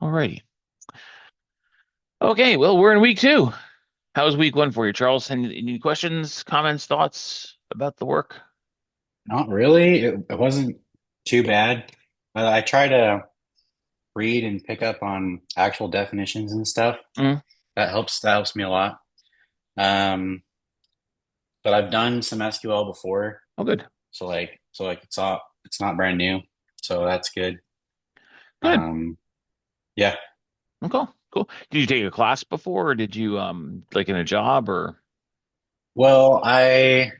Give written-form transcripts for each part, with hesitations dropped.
Alrighty. Okay, well, we're in week two. How was week one for you, Charles? Any questions, comments, thoughts about the work? Not really. It wasn't too bad. I try to read and pick up on actual definitions and stuff. Mm. That helps me a lot. Um, but I've done some SQL before, Oh, good. so it's not brand new. So that's good. Good. Um, yeah. Okay, cool. Did you take a class before, or did you like in a job or? Well, I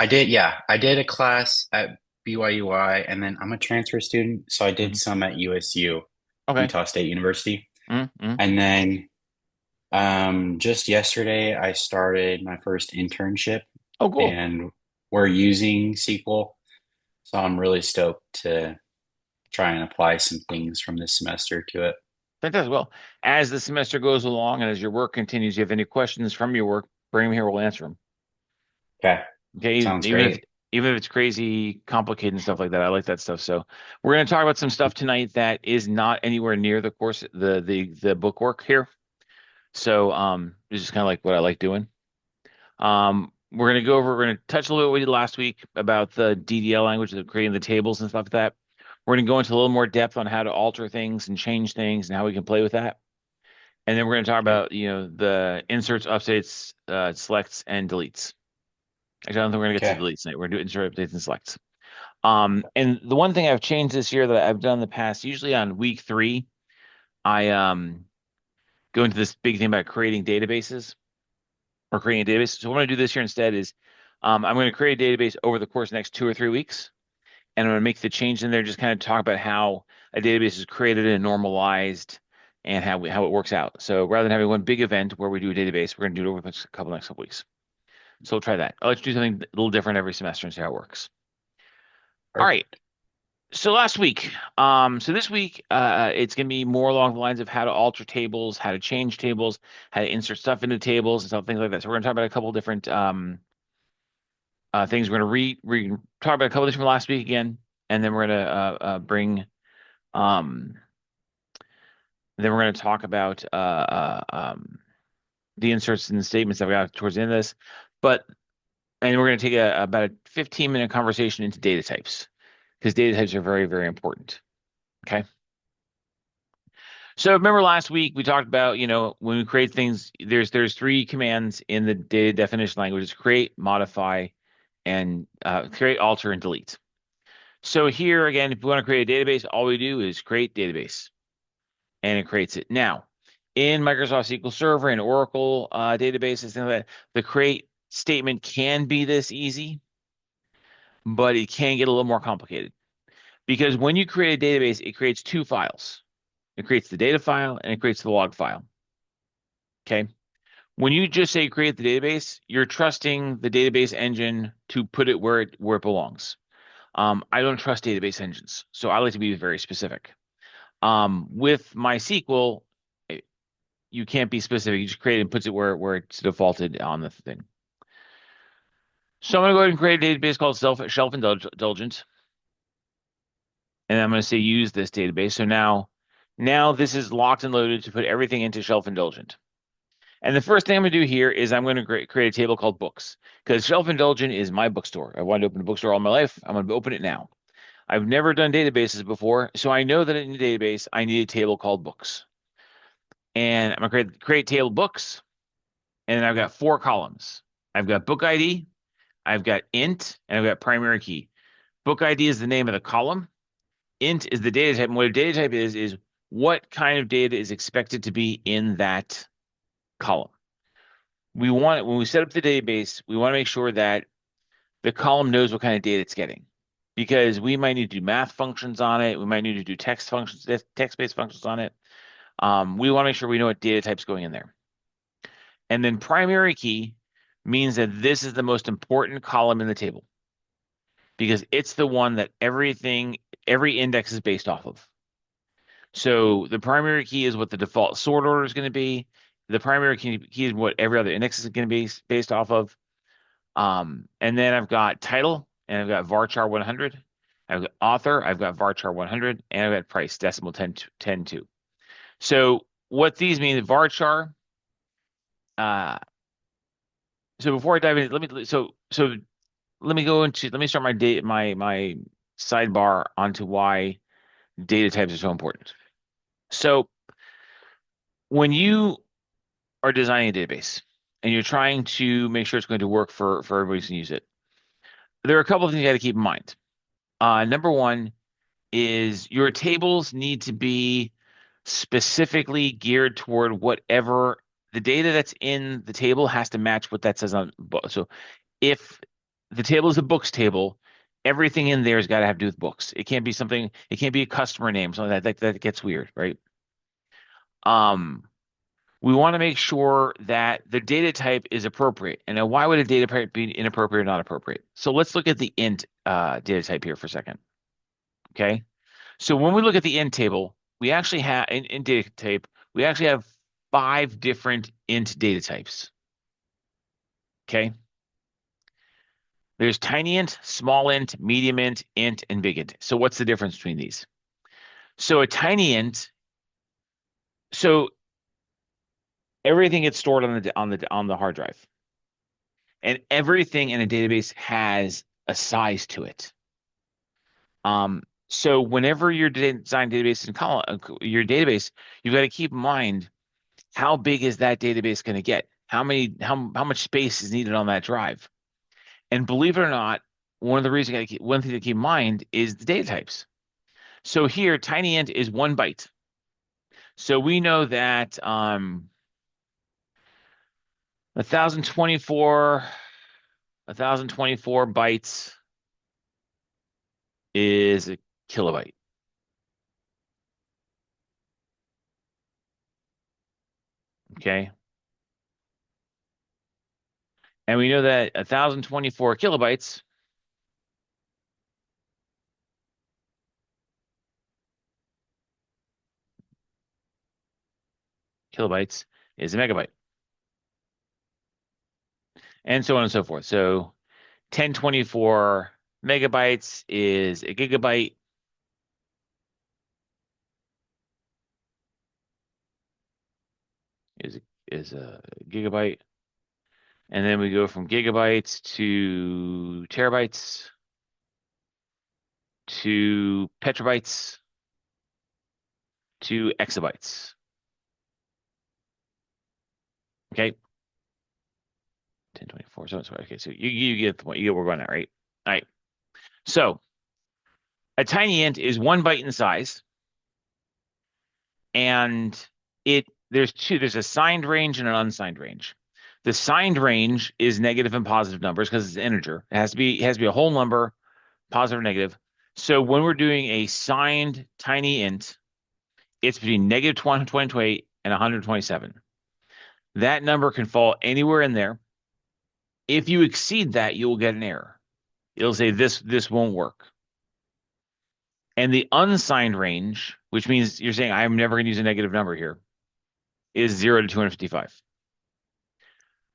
did, yeah. I did a class at BYUI, and then I'm a transfer student, so I did Mhm. some at USU, Okay. Utah State University. Mm-hmm. And then just yesterday, I started my first internship Oh, cool. and we're using SQL. So I'm really stoked to try and apply some things from this semester to it. Fantastic. Well, as the semester goes along and as your work continues, you have any questions from your work, bring them here. We'll answer them. Okay, Okay, sounds great. even if it's crazy, complicated and stuff like that, I like that stuff. So we're going to talk about some stuff tonight that is not anywhere near the course, the book work here. So this is kind of like what I like doing. We're gonna touch a little bit what we did last week about the DDL language, the creating the tables and stuff like that. We're gonna go into a little more depth on how to alter things and change things and how we can play with that. And then we're gonna talk Okay. about, the inserts, updates, selects, and deletes. Actually, I don't think we're gonna get to Okay. deletes tonight. We're gonna do insert, updates, and selects. And the one thing I've changed this year that I've done in the past, usually on week three, I go into this big thing about creating databases or creating a database. So what I'm going to do this year instead is I'm going to create a database over the course of the next 2 or 3 weeks, and I'm going to make the change in there, just kind of talk about how a database is created and normalized and how it works out. So rather than having one big event where we do a database, we're going to do it over the next couple weeks. So we'll try that. I'll let you do something a little different every semester and see how it works. All right. Perfect. So last week, so this week, it's going to be more along the lines of how to alter tables, how to change tables, how to insert stuff into tables and stuff, things like that. So we're going to talk about a couple different things. We're gonna talk about a couple of these from last week again, and then we're gonna bring um then we're gonna talk about the inserts and the statements that we got towards the end of this. But and we're gonna take about a 15-minute conversation into data types because data types are very, very important. Okay. So remember last week we talked about, when we create things, there's three commands in the data definition language: it's create, modify, and create, alter, and delete. So here again, if we want to create a database, all we do is create database, and it creates it. Now, in Microsoft SQL Server and Oracle databases, things like that, the create statement can be this easy, but it can get a little more complicated because when you create a database, it creates two files. It creates the data file and it creates the log file. Okay. When you just say create the database, you're trusting the database engine to put it where it belongs. I don't trust database engines, so I like to be very specific. With MySQL, eh, you can't be specific. You just create it and puts it where it's defaulted on the thing. So I'm going to go ahead and create a database called Shelf Indulgent, and I'm going to say use this database. So now this is locked and loaded to put everything into Shelf Indulgent. And the first thing I'm going to do here is I'm going to create a table called books because Shelf Indulgent is my bookstore. I wanted to open a bookstore all my life. I'm going to open it now. I've never done databases before, so I know that in a database I need a table called books. And I'm going to create table books. And then I've got four columns. I've got book ID, I've got int, and I've got primary key. Book ID is the name of the column. Int is the data type. And what a data type is what kind of data is expected to be in that column. When we set up the database, we want to make sure that the column knows what kind of data it's getting. Because we might need to do math functions on it. We might need to do text-based functions on it. We want to make sure we know what data type's going in there. And then primary key means that this is the most important column in the table because it's the one that every index is based off of. So the primary key is what the default sort order is going to be. The primary key is what every other index is going to be based off of. And then I've got title and I've got varchar 100. I've got author, I've got varchar 100, and I've got price decimal 10 2. So what these mean, varchar, uh, so before I dive in, let me start my sidebar onto why data types are so important. So when you are designing a database and you're trying to make sure it's going to work for everybody who can use it, there are a couple of things you got to keep in mind. Number one is your tables need to be specifically geared toward whatever the data that's in the table has to match what that says on book. So if the table is a books table, everything in there has got to have to do with books. It can't be something, it can't be a customer name, something that gets weird, right? Um, we want to make sure that the data type is appropriate. And now why would a data type be inappropriate or not appropriate? So let's look at the int data type here for a second. Okay. So when we look at the int table, we actually have in data type, we actually have 5 different int data types. Okay. There's tiny int, small int, medium int, and big int. So what's the difference between these? So a tiny int, so everything gets stored on the hard drive, and everything in a database has a size to it. So whenever you're designing database and your database, you've got to keep in mind how big is that database going to get? How much space is needed on that drive? And believe it or not, one thing to keep in mind is the data types. So here, TinyInt is 1 byte. So we know that 1024 1024 bytes is a kilobyte. Okay. And we know that 1024 kilobytes is a megabyte, and so on and so forth. So 1024 megabytes is a gigabyte. Is a gigabyte. And then we go from gigabytes to terabytes to petabytes to exabytes. Okay. 1024. So, okay. So you get the point. You get where we're going at, right? All right. So a tiny int is 1 byte in size. And there's a signed range and an unsigned range. The signed range is negative and positive numbers because it's an integer. It has to be a whole number, positive or negative. So when we're doing a signed tiny int, it's between negative 128 and 127. That number can fall anywhere in there. If you exceed that, you will get an error. It'll say this won't work. And the unsigned range, which means you're saying I'm never going to use a negative number here, is 0 to 255.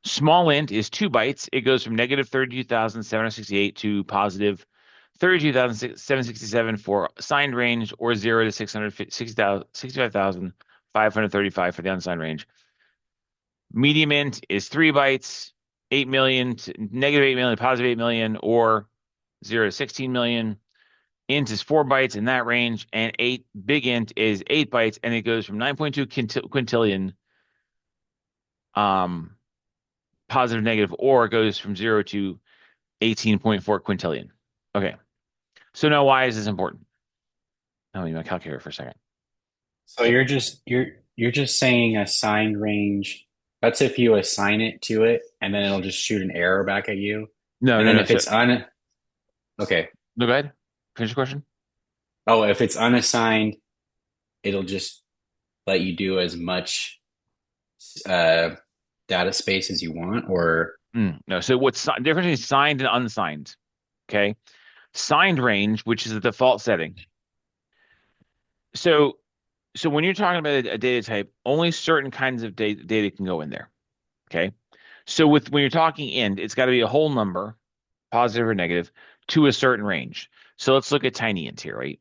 Small int is 2 bytes. It goes from negative 32,768 to positive 32,767 for signed range, or 0 to 665,535 for the unsigned range. Medium int is 3 bytes, 8 million to negative 8 million, positive 8 million, or 0 to 16 million. Int is 4 bytes in that range, and big int is 8 bytes, and it goes from 9.2 quintillion, positive, negative, or it goes from 0 to 18.4 quintillion. Okay. So now why is this important? I'll need my calculator for a second. So you're just saying assigned range. That's if you assign it to it, and then it'll just shoot an error back at you. No, And no, then no. if So it's un okay. no, go ahead. Finish the question. Oh, if it's unassigned, it'll just let you do as much uh data space as you want, or No. So what's the difference between signed and unsigned? Okay. Signed range, which is the default setting. So when you're talking about a data type, only certain kinds of data can go in there. Okay. So when you're talking int, it's got to be a whole number, positive or negative, to a certain range. So let's look at TinyInt here, right?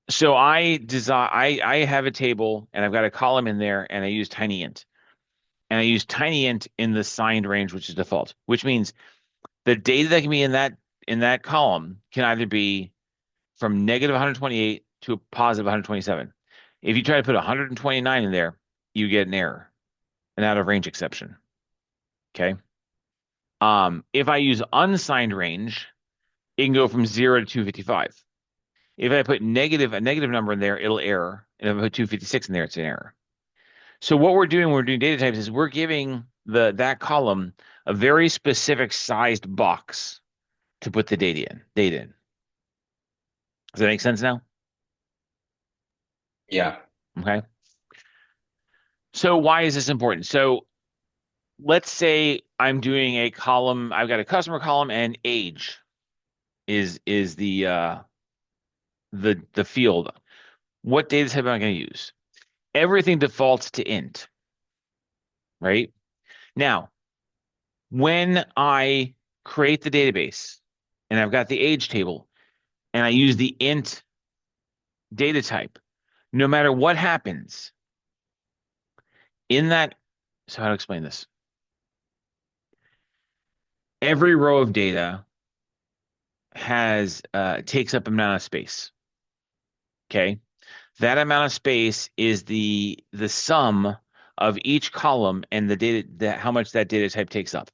So I have a table and I've got a column in there and I use TinyInt. And I use TinyInt in the signed range, which is default, which means the data that can be in that column can either be from negative 128 to a positive 127. If you try to put 129 in there, you get an error, an out of range exception. Okay. If I use unsigned range, it can go from 0 to 255. If I put a negative number in there, it'll error. And if I put 256 in there, it's an error. So what we're doing when we're doing data types is we're giving that column a very specific sized box to put the data in. Does that make sense now? Yeah. Okay. So why is this important? So let's say I'm doing a column, I've got a customer column and age is the field. What data type am I going to use? Everything defaults to int, right? Now, when I create the database and I've got the age table and I use the int data type, no matter what happens in that, so how to explain this? Every row of data has takes up amount of space. Okay. That amount of space is the sum of each column and how much that data type takes up.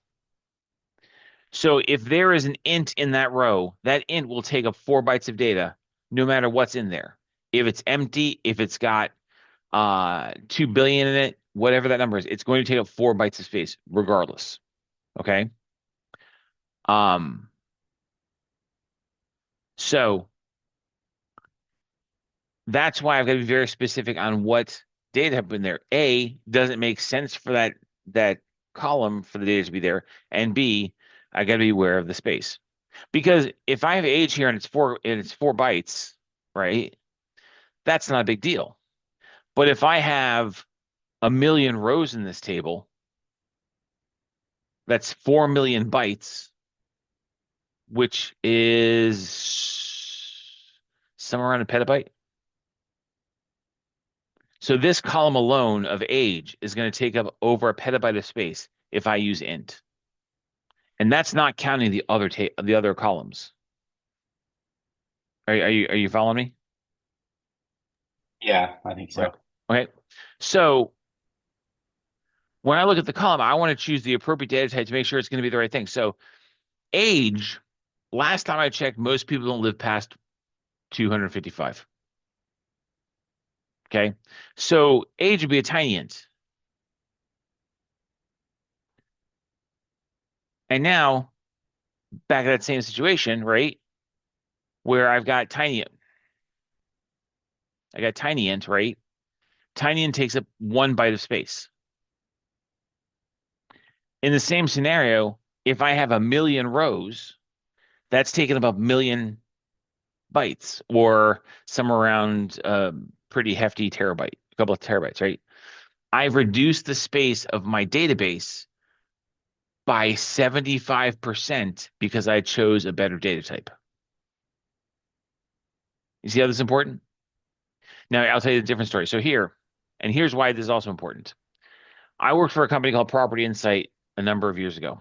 So if there is an int in that row, that int will take up 4 bytes of data, no matter what's in there. If it's empty, if it's got 2 billion in it, whatever that number is, it's going to take up 4 bytes of space, regardless. Okay. Um, so that's why I've got to be very specific on what data have been there. A, doesn't make sense for that column for the data to be there, and B, I got to be aware of the space. Because if I have age here and it's 4 bytes, right? That's not a big deal. But if I have a million rows in this table, that's 4 million bytes, which is somewhere around a petabyte. So this column alone of age is going to take up over a petabyte of space if I use int. And that's not counting the other columns. Are you following me? Yeah, I think Okay. so. Okay. So when I look at the column, I want to choose the appropriate data type to make sure it's going to be the right thing. So age, last time I checked, most people don't live past 255. Okay. So age would be a tiny int. And now back at that same situation, right? Where I got tiny int, right? Tiny int takes up 1 byte of space. In the same scenario, if I have a million rows, that's taking up a million bytes or somewhere around a pretty hefty terabyte, a couple of terabytes, right? I've reduced the space of my database by 75% because I chose a better data type. You see how this is important? Now, I'll tell you the different story. So here's why this is also important. I worked for a company called Property Insight a number of years ago.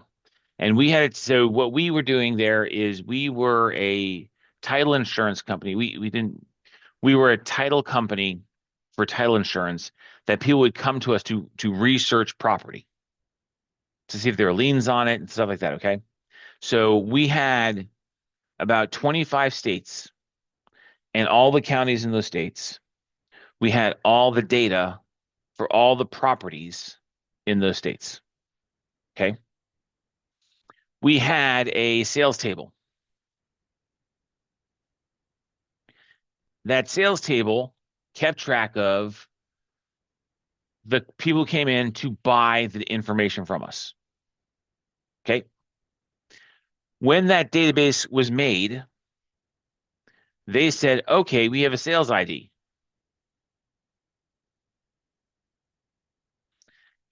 And so what we were doing there is we were a title insurance company. We were a title company for title insurance that people would come to us to research property to see if there were liens on it and stuff like that. Okay. So we had about 25 states and all the counties in those states. We had all the data for all the properties in those states. Okay. We had a sales table. That sales table kept track of the people who came in to buy the information from us. Okay. When that database was made, they said, okay, we have a sales ID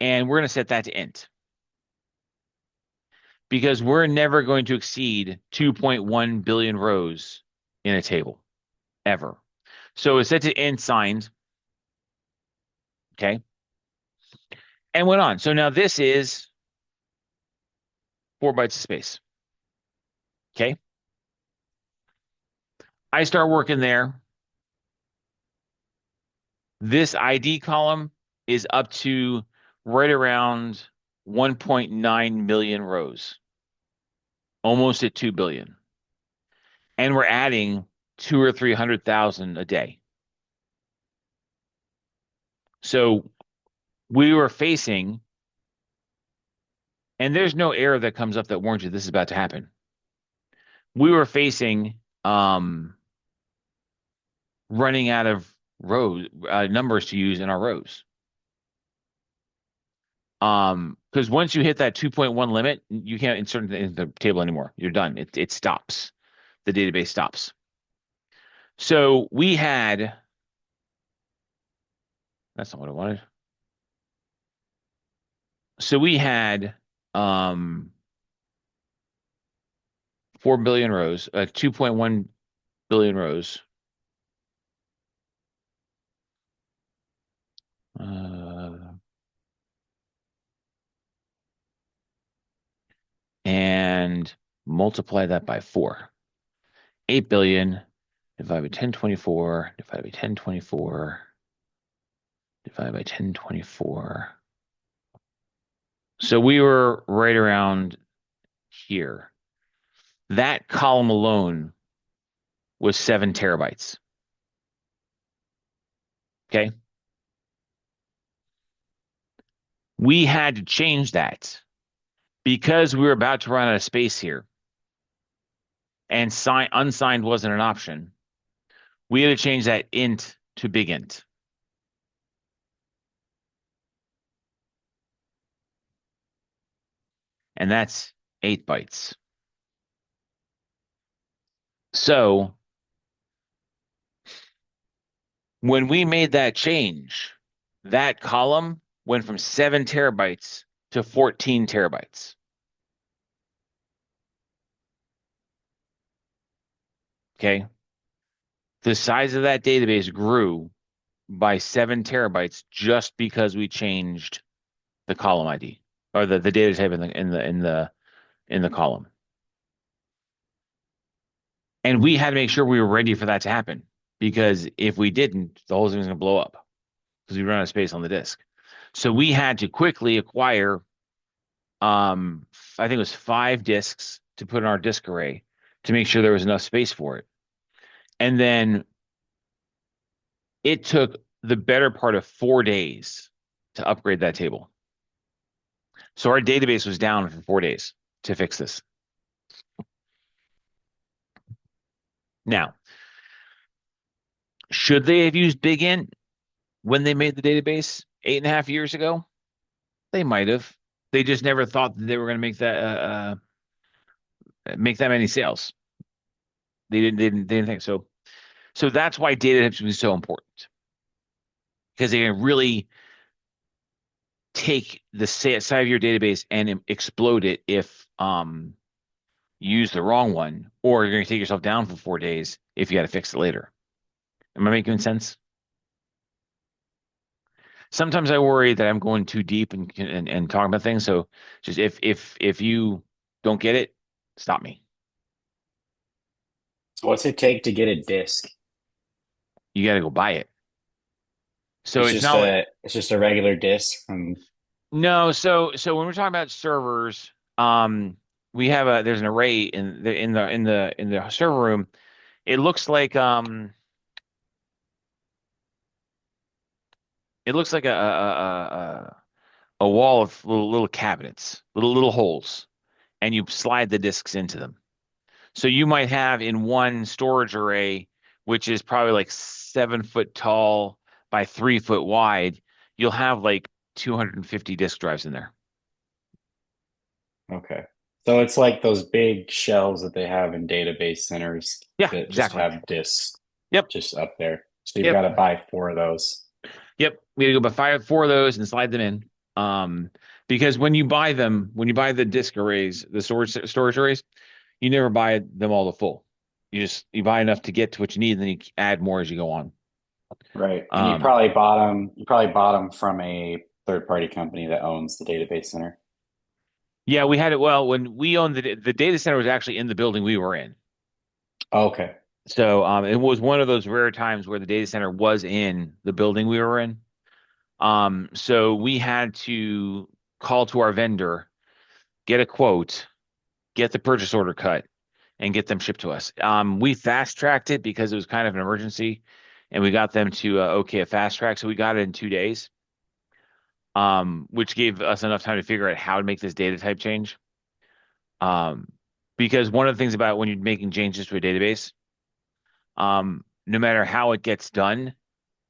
and we're going to set that to int. because we're never going to exceed 2.1 billion rows in a table ever. So it's set to end signed. Okay. And went on. So now this is 4 bytes of space. Okay. I start working there. This ID column is up to right around 1.9 million rows, almost at 2 billion. And we're adding two or 300,000 a day. So we were facing, and there's no error that comes up that warns you this is about to happen. We were facing running out of rows numbers to use in our rows. Because once you hit that 2.1 limit, you can't insert it in the table anymore. You're done. It stops. The database stops. So we had, that's not what I wanted. So we had um 4 billion rows, 2.1 billion rows. Uh, and multiply that by 4. 8 billion divided by 1024 divided by 1024 divided by 1024. So we were right around here. That column alone was 7 terabytes. Okay. We had to change that because we were about to run out of space here and unsigned wasn't an option. We had to change that int to big int. And that's 8 bytes. So when we made that change, that column went from 7 terabytes to 14 terabytes. Okay. The size of that database grew by 7 terabytes just because we changed the column ID or the data type in the column. And we had to make sure we were ready for that to happen because if we didn't, the whole thing was going to blow up because we run out of space on the disk. So we had to quickly acquire, I think it was 5 disks to put in our disk array to make sure there was enough space for it. And then it took the better part of 4 days to upgrade that table. So our database was down for 4 days to fix this. Now, should they have used Big Int when they made the database 8.5 years ago? They might have. They just never thought that they were going to make that many sales. They didn't think so. So that's why data types is so important because they can really take the size of your database and explode it if you use the wrong one, or you're going to take yourself down for 4 days if you got to fix it later. Am I making sense? Sometimes I worry that I'm going too deep and talking about things. So just if you don't get it, stop me. So what's it take to get a disc? You got to go buy it. So it's not like It's just a regular disc from. no. So when we're talking about servers, we have there's an array in the server room. It looks like a wall of little cabinets, little holes, and you slide the disks into them. So you might have in one storage array, which is probably like 7 foot tall by 3 foot wide, you'll have like 250 disk drives in there. Okay. So it's like those big shelves that they have in database centers Yeah, that just exactly. have disks Yep. just up there. So you've got Yep. to buy 4 of those. Yep. We gotta go buy 4 of those and slide them in. Because when you buy the disk arrays, the storage arrays, you never buy them all to full. You buy enough to get to what you need, and then you add more as you go on. Right. And Um, you probably bought them from a third party company that owns the database center. yeah, we had it. Well, when we owned the data center was actually in the building we were in. Oh, okay. So it was one of those rare times where the data center was in the building we were in. So we had to call to our vendor, get a quote, get the purchase order cut, and get them shipped to us. We fast tracked it because it was kind of an emergency, and we got them to okay a fast track. So we got it in 2 days, which gave us enough time to figure out how to make this data type change. Um, because one of the things about when you're making changes to a database, no matter how it gets done,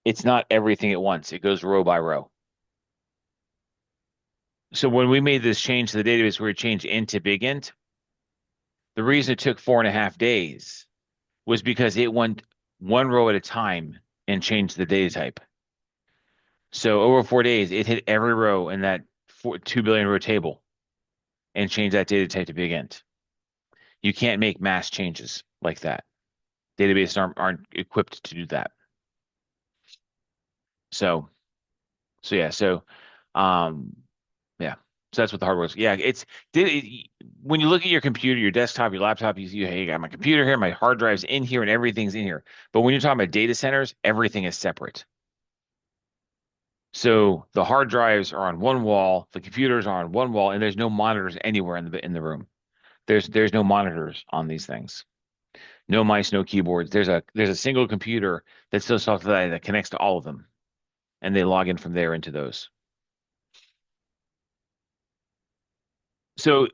it's not everything at once. It goes row by row. So when we made this change to the database where we changed int to big int, the reason it took 4.5 days was because it went one row at a time and changed the data type. So over 4 days, it hit every row in that 2 billion row table and changed that data type to big int. You can't make mass changes like that. Databases aren't equipped to do that. So so yeah, so um yeah. So that's what the hardware is. Yeah, when you look at your computer, your desktop, your laptop, you see, hey, I got my computer here, my hard drive's in here, and everything's in here. But when you're talking about data centers, everything is separate. So the hard drives are on one wall, the computers are on one wall, and there's no monitors anywhere in the room. There's no monitors on these things. No mice, no keyboards. There's a single computer that's so software that connects to all of them, and they log in from there into those. So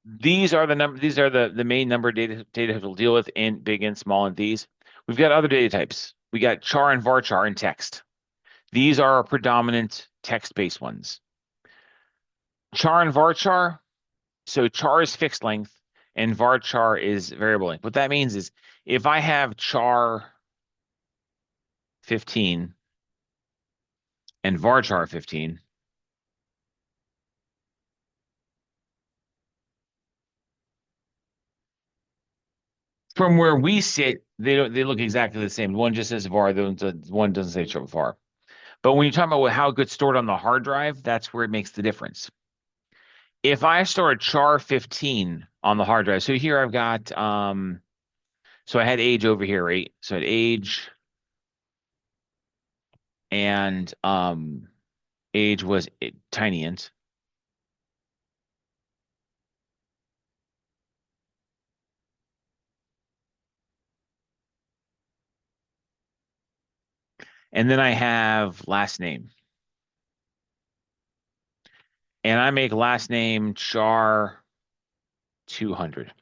these are the main number data types we'll deal with in big and small and these. We've got other data types. We got char and varchar in text. These are our predominant text-based ones. Char and varchar. So char is fixed length and varchar is variable length. What that means is if I have char 15 and varchar 15, from where we sit, they look exactly the same. One just says var, one doesn't say var. But when you're talking about how it gets stored on the hard drive, that's where it makes the difference. If I store a char 15 on the hard drive, so here I've got so I had age over here, right? So I had age and age was tiny int. And then I have last name. And I make last name char 200.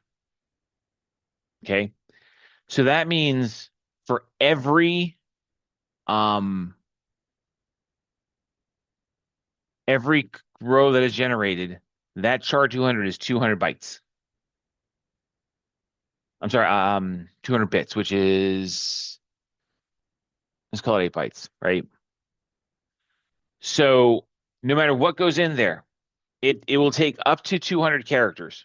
Okay. So that means for um every row that is generated, that char 200 is 200 bytes. I'm sorry, 200 bits, which is let's call it 8 bytes, right? So no matter what goes in there, it will take up to 200 characters.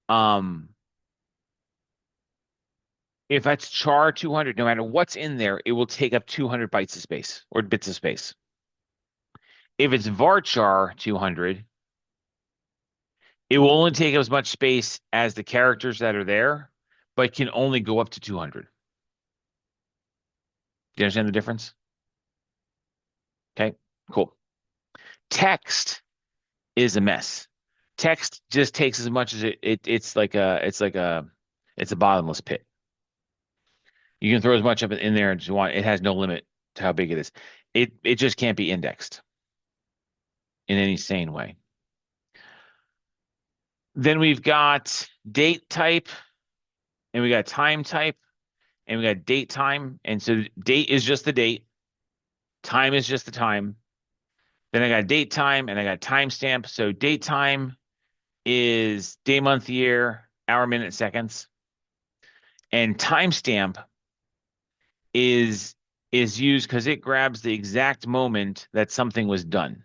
Um, if that's char 200, no matter what's in there, it will take up 200 bytes of space or bits of space. If it's varchar 200, it will only take as much space as the characters that are there, but can only go up to 200. Do you understand the difference? Okay, cool. Text is a mess. Text just takes as much as it's a bottomless pit. You can throw as much of it in there as you want. It has no limit to how big it is. It just can't be indexed in any sane way. Then we've got date type and we got time type and we got date time. And so date is just the date, time is just the time. Then I got date time and I got timestamp. So date time is day, month, year, hour, minute, seconds. And timestamp is is used because it grabs the exact moment that something was done.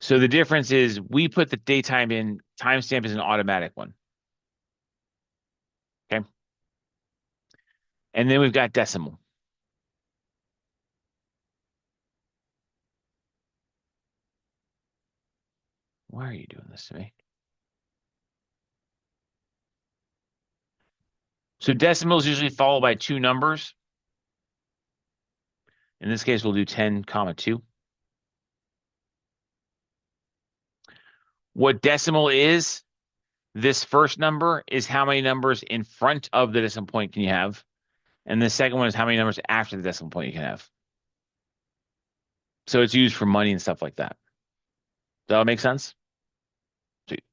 So the difference is we put the datetime in, timestamp is an automatic one. Okay. And then we've got decimal. Why are you doing this to me? So decimal is usually followed by two numbers. In this case, we'll do 10, comma 2. What decimal is, this first number is how many numbers in front of the decimal point can you have. And the second one is how many numbers after the decimal point you can have. So it's used for money and stuff like that. Does that make sense? Sweet.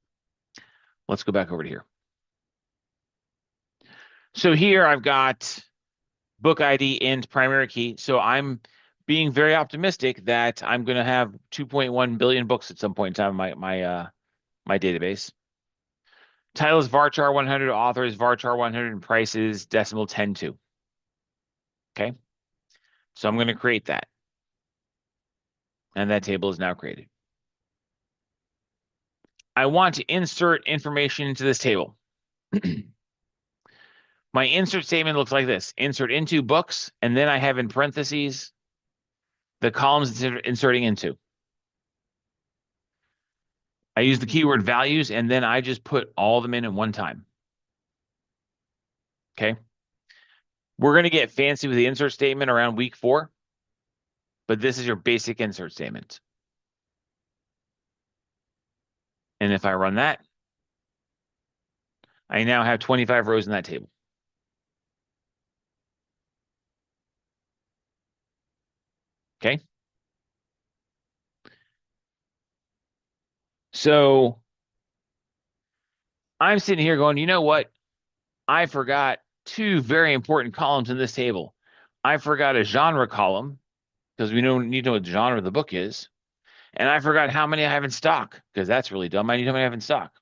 Let's go back over to here. So here I've got book ID and primary key. So I'm being very optimistic that I'm going to have 2.1 billion books at some point in time in my database. Title is varchar 100, author is varchar 100, and price is decimal 10.2. Okay. So I'm going to create that. And that table is now created. I want to insert information into this table. My insert statement looks like this. Insert into books, and then I have in parentheses the columns it's inserting into. I use the keyword values, and then I just put all of them in at one time. Okay. We're going to get fancy with the insert statement around week 4, but this is your basic insert statement. And if I run that, I now have 25 rows in that table. Okay. So I'm sitting here going, you know what? I forgot two very important columns in this table. I forgot a genre column because we don't need to know what genre the book is. And I forgot how many I have in stock because that's really dumb. I need how many I have in stock.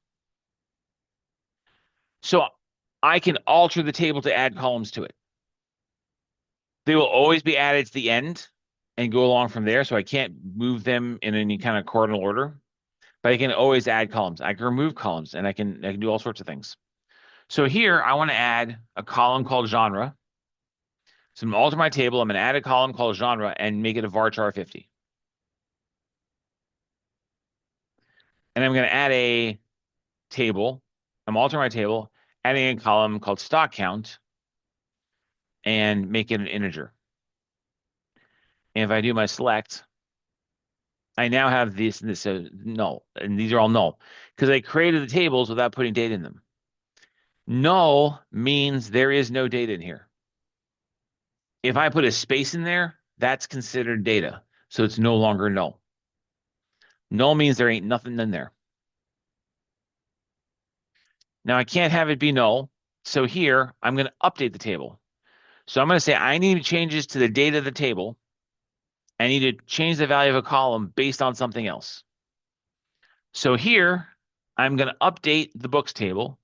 So I can alter the table to add columns to it. They will always be added to the end and go along from there. So I can't move them in any kind of cardinal order, but I can always add columns. I can remove columns and I can do all sorts of things. So here I want to add a column called genre. So I'm going to alter my table. I'm going to add a column called genre and make it a varchar 50. And I'm going to add a table. I'm altering my table, adding a column called stock count and make it an integer. And if I do my select, I now have this null, and these are all null because I created the tables without putting data in them. Null means there is no data in here. If I put a space in there, that's considered data. So it's no longer null. Null means there ain't nothing in there. Now I can't have it be null. So here I'm going to update the table. So I'm going to say I need changes to the data of the table. I need to change the value of a column based on something else. So here I'm going to update the books table.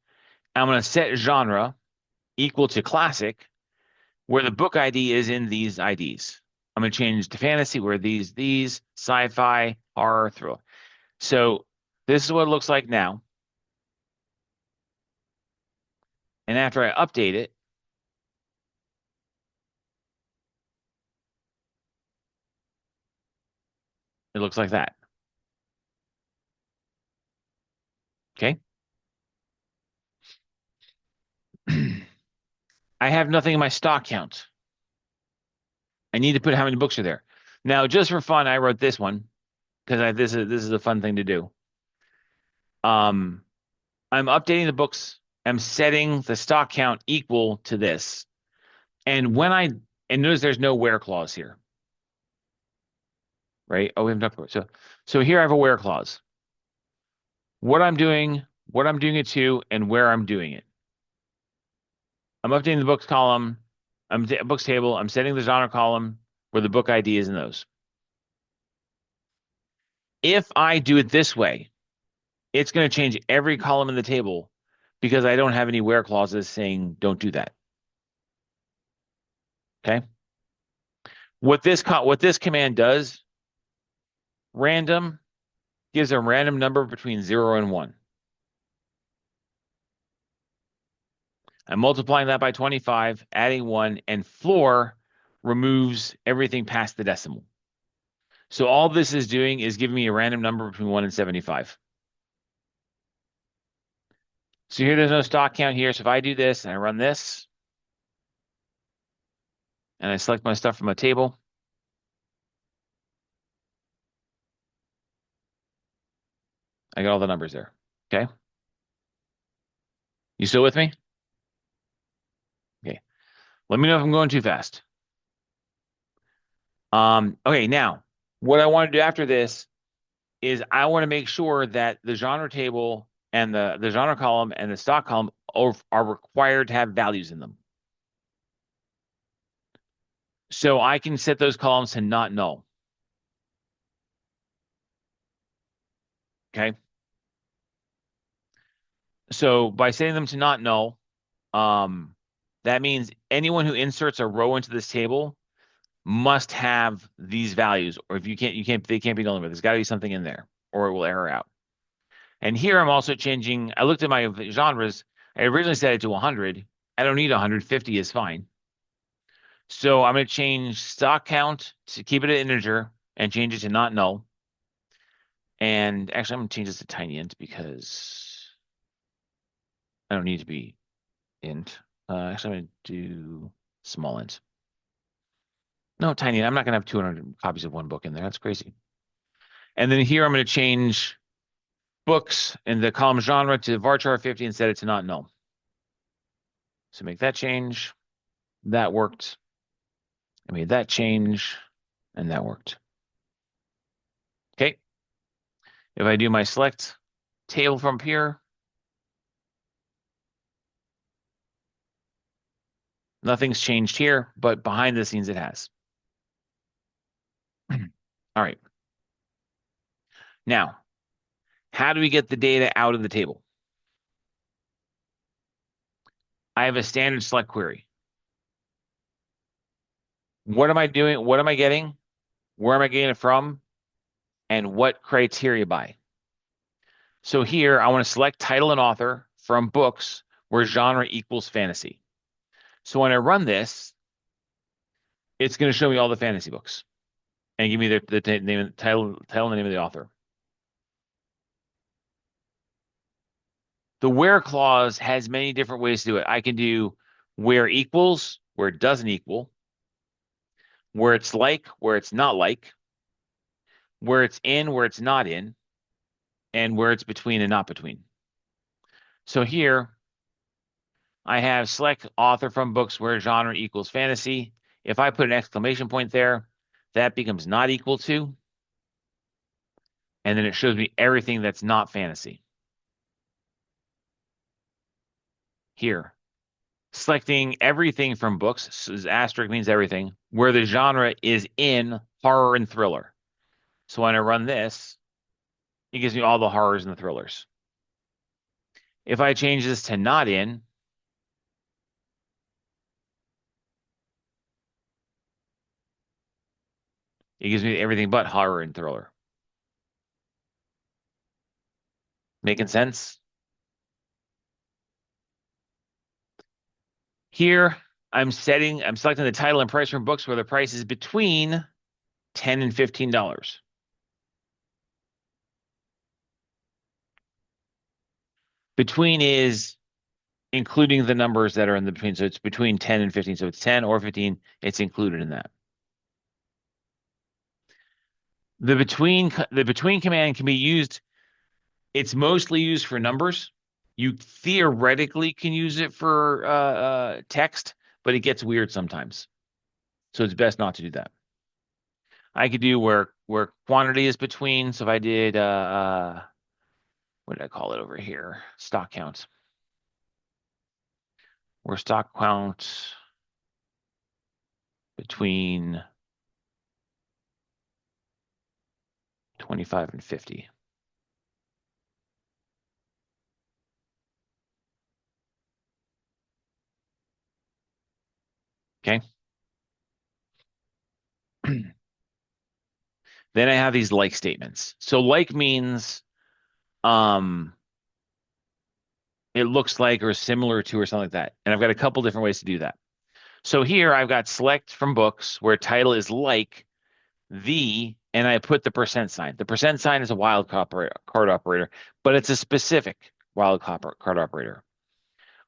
I'm going to set genre equal to classic, where the book ID is in these IDs. I'm going to change to fantasy where these, sci-fi, horror, thriller. So this is what it looks like now. And after I update it, it looks like that. Okay. I have nothing in my stock count. I need to put how many books are there. Now, just for fun, I wrote this one because this is a fun thing to do. I'm updating the books. I'm setting the stock count equal to this. And notice there's no where clause here. Right? Oh, we haven't talked about it. So here I have a where clause. What I'm doing it to, and where I'm doing it. I'm updating the books column. Books table. I'm setting the genre column where the book ID is in those. If I do it this way, it's going to change every column in the table because I don't have any where clauses saying don't do that. Okay. What this command does, random, gives a random number between 0 and 1. I'm multiplying that by 25, adding 1, and floor removes everything past the decimal. So all this is doing is giving me a random number between 1 and 75. So here there's no stock count here. So if I do this and I run this and I select my stuff from a table, I got all the numbers there. Okay. You still with me? Okay. Let me know if I'm going too fast. Okay, now what I want to do after this is I want to make sure that the genre table and the genre column and the stock column are required to have values in them. So I can set those columns to not null. Okay. So by setting them to not null, that means anyone who inserts a row into this table must have these values, or if they can't be null. There's got to be something in there, or it will error out. And here I'm also changing. I looked at my genres. I originally set it to 100. I don't need 150 is fine. So I'm going to change stock count to keep it an integer and change it to not null. And actually, I'm going to change this to tiny int because I don't need to be int. Actually, I'm going to do small int. No, tiny. I'm not going to have 200 copies of one book in there. That's crazy. And then here I'm going to change books in the column genre to varchar 50 and set it to not null. So make that change. That worked. I made that change, and that worked. Okay. If I do my select table from here, nothing's changed here, but behind the scenes it has. All right. Now, how do we get the data out of the table? I have a standard select query. What am I doing? What am I getting? Where am I getting it from? And what criteria by? So here I want to select title and author from books where genre equals fantasy. So when I run this, it's going to show me all the fantasy books and give me the name, title, and the name of the author. The where clause has many different ways to do it. I can do where equals, where it doesn't equal, where it's like, where it's not like, where it's in, where it's not in, and where it's between and not between. So here I have select author from books where genre equals fantasy. If I put an exclamation point there, that becomes not equal to, and then it shows me everything that's not fantasy. Here, selecting everything from books, so asterisk means everything, where the genre is in horror and thriller. So when I run this, it gives me all the horrors and the thrillers. If I change this to not in, it gives me everything but horror and thriller. Making sense? Here, I'm selecting the title and price from books where the price is between $10 and $15. Between is including the numbers that are in the between. So it's between 10 and 15. So it's 10 or 15. It's included in that. The between command can be used. It's mostly used for numbers. You theoretically can use it for text, but it gets weird sometimes. So it's best not to do that. I could do where quantity is between. So if I did what did I call it over here? Stock count. Where stock count between 25 and 50. Okay. Then I have these like statements. So like means um it looks like or similar to or something like that. And I've got a couple different ways to do that. So here I've got select from books where title is like the, and I put the percent sign. The percent sign is a card operator, but it's a specific card operator.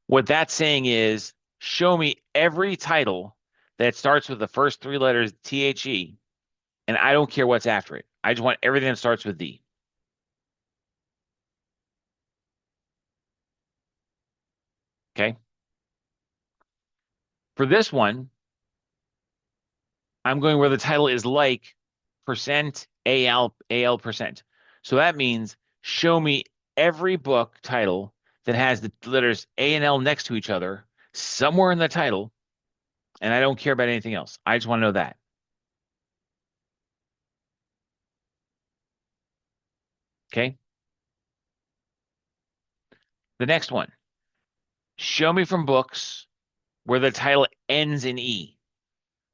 What that's saying is show me every title that starts with the first three letters THE, and I don't care what's after it. I just want everything that starts with the. Okay. For this one, I'm going where the title is like percent AL percent. So that means show me every book title that has the letters A and L next to each other somewhere in the title, and I don't care about anything else. I just want to know that. Okay. The next one, show me from books where the title ends in E.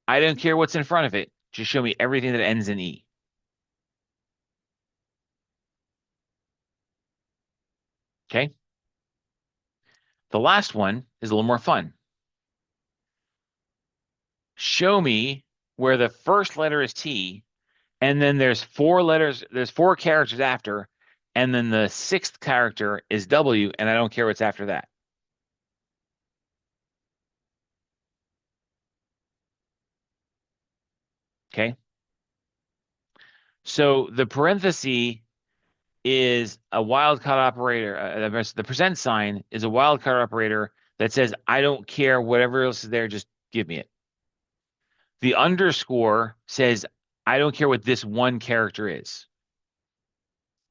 I don't care what's in front of it. Just show me everything that ends in E. Okay. The last one is a little more fun. Show me where the first letter is T, and then there's four characters after, and then the sixth character is W, and I don't care what's after that. Okay. So the parenthesis is a wildcard operator. The percent sign is a wildcard operator that says, I don't care whatever else is there, just give me it. The underscore says, I don't care what this one character is.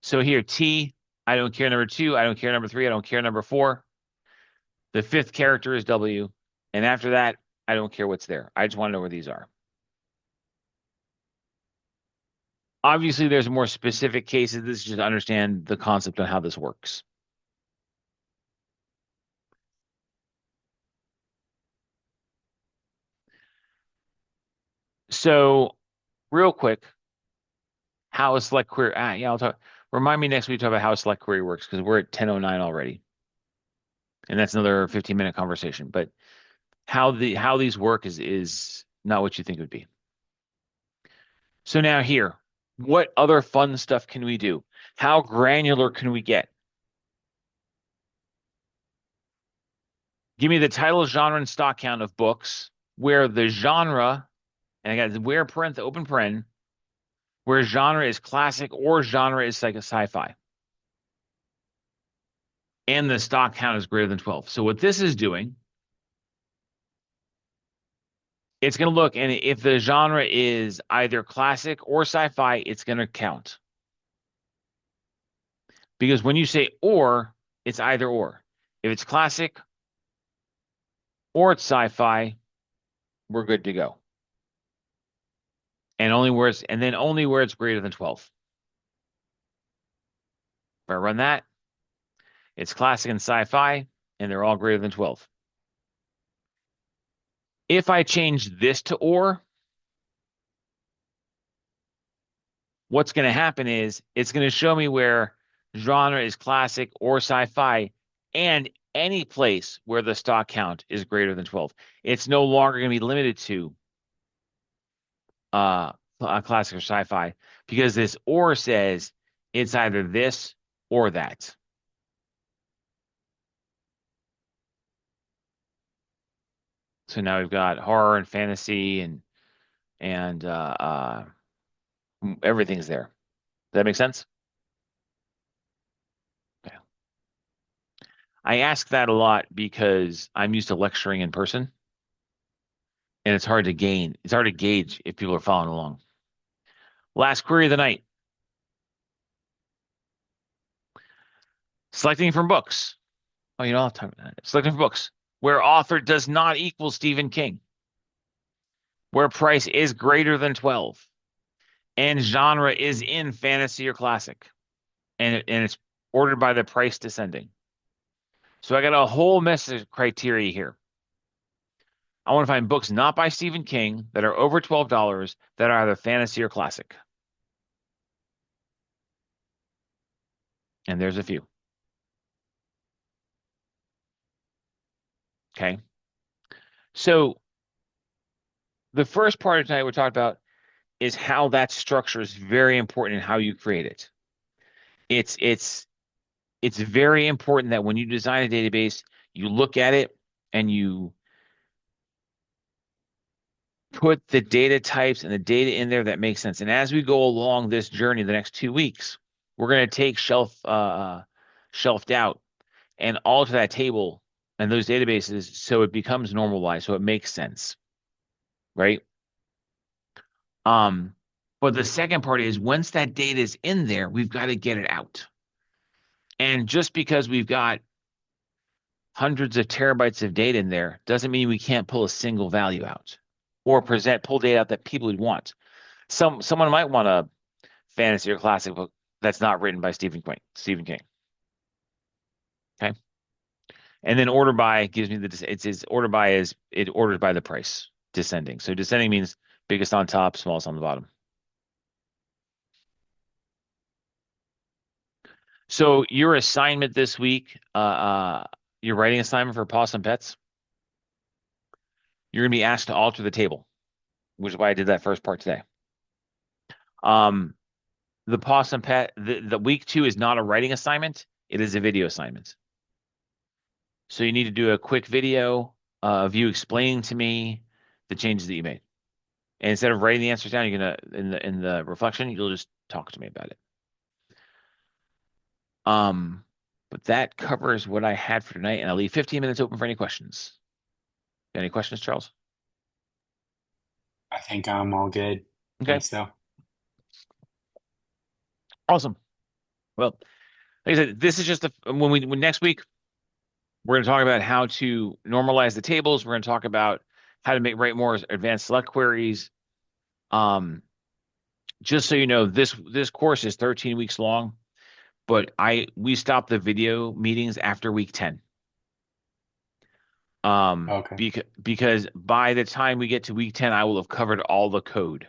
So here, T, I don't care number two, I don't care number three, I don't care number four. The fifth character is W. And after that, I don't care what's there. I just want to know where these are. Obviously, there's more specific cases. This is just to understand the concept on how this works. So, real quick, how a select query. Yeah, I'll talk. Remind me next week to talk about how a select query works because we're at 10:09 already, and that's another 15-minute conversation. But how these work is not what you think it would be. So now here, what other fun stuff can we do? How granular can we get? Give me the title, genre, and stock count of books where the genre, and I got where open paren, where genre is classic or genre is like a sci-fi, and the stock count is greater than 12. So what this is doing, it's going to look, and if the genre is either classic or sci-fi, it's going to count. Because when you say or, it's either or. If it's classic or it's sci-fi, we're good to go. And then only where it's greater than 12. If I run that, it's classic and sci-fi, and they're all greater than 12. If I change this to or, what's going to happen is it's going to show me where genre is classic or sci-fi and any place where the stock count is greater than 12. It's no longer going to be limited to classic or sci-fi because this or says it's either this or that. So now we've got horror and fantasy and everything's there. Does that make sense? Okay. I ask that a lot because I'm used to lecturing in person and it's hard to gauge if people are following along. Last query of the night. Selecting from books. Oh, you don't have time for that. Selecting from books where author does not equal Stephen King, where price is greater than 12, and genre is in fantasy or classic, and it's ordered by the price descending. So I got a whole mess of criteria here. I want to find books not by Stephen King that are over $12 that are either fantasy or classic. And there's a few. Okay. So the first part of tonight we talked about is how that structure is very important in how you create it. It's it's it's very important that when you design a database, you look at it and you put the data types and the data in there that makes sense. And as we go along this journey, the next 2 weeks, we're going to take shelved out and alter that table and those databases so it becomes normalized, so it makes sense, right? Um, but the second part is once that data is in there, we've got to get it out. And just because we've got hundreds of terabytes of data in there doesn't mean we can't pull a single value out or pull data out that people would want. Someone might want a fantasy or classic book that's not written by Stephen King. Stephen King. Okay. And then order by gives me it's order by is it orders by the price descending. So descending means biggest on top, smallest on the bottom. So your assignment this week, your writing assignment for Possum Pets, you're gonna be asked to alter the table, which is why I did that first part today. Um, the Possum Pet, the week 2 is not a writing assignment, it is a video assignment. So you need to do a quick video of you explaining to me the changes that you made. And instead of writing the answers down, you're gonna in the reflection, you'll just talk to me about it. Um, but that covers what I had for tonight, and I'll leave 15 minutes open for any questions. Any questions, Charles? I think I'm all good. Okay, Thanks, though. awesome. Well, like I said, this is just when next week we're going to talk about how to normalize the tables. We're going to talk about how to write more advanced select queries. Um, just so you know, this course is 13 weeks long, but we stop the video meetings after week 10. Okay. Because by the time we get to week 10, I will have covered all the code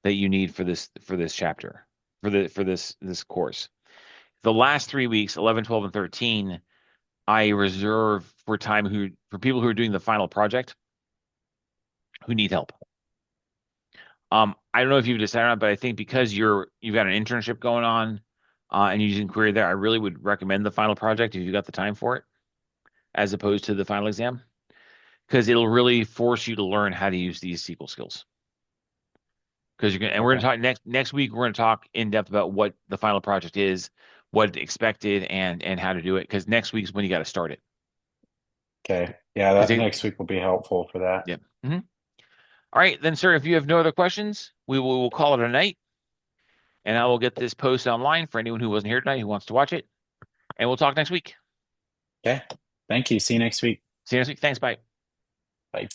that you need for this chapter, for this course. The last 3 weeks, 11, 12, and 13, I reserve for for people who are doing the final project who need help. I don't know if you've decided on, but I think because you've got an internship going on, and you're using Query there, I really would recommend the final project if you've got the time for it, as opposed to the final exam, because it'll really force you to learn how to use these SQL skills. Because we're going Okay. to talk next week. We're going to talk in depth about what the final project is, what expected, and how to do it. Because next week's when you got to start it. Okay. Yeah, Because that next week will be helpful for that. yeah. All right, then, sir. If you have no other questions, we'll call it a night, and I will get this post online for anyone who wasn't here tonight who wants to watch it, and we'll talk next week. Okay. Thank you. See you next week. See you next week. Thanks. Bye. Bye.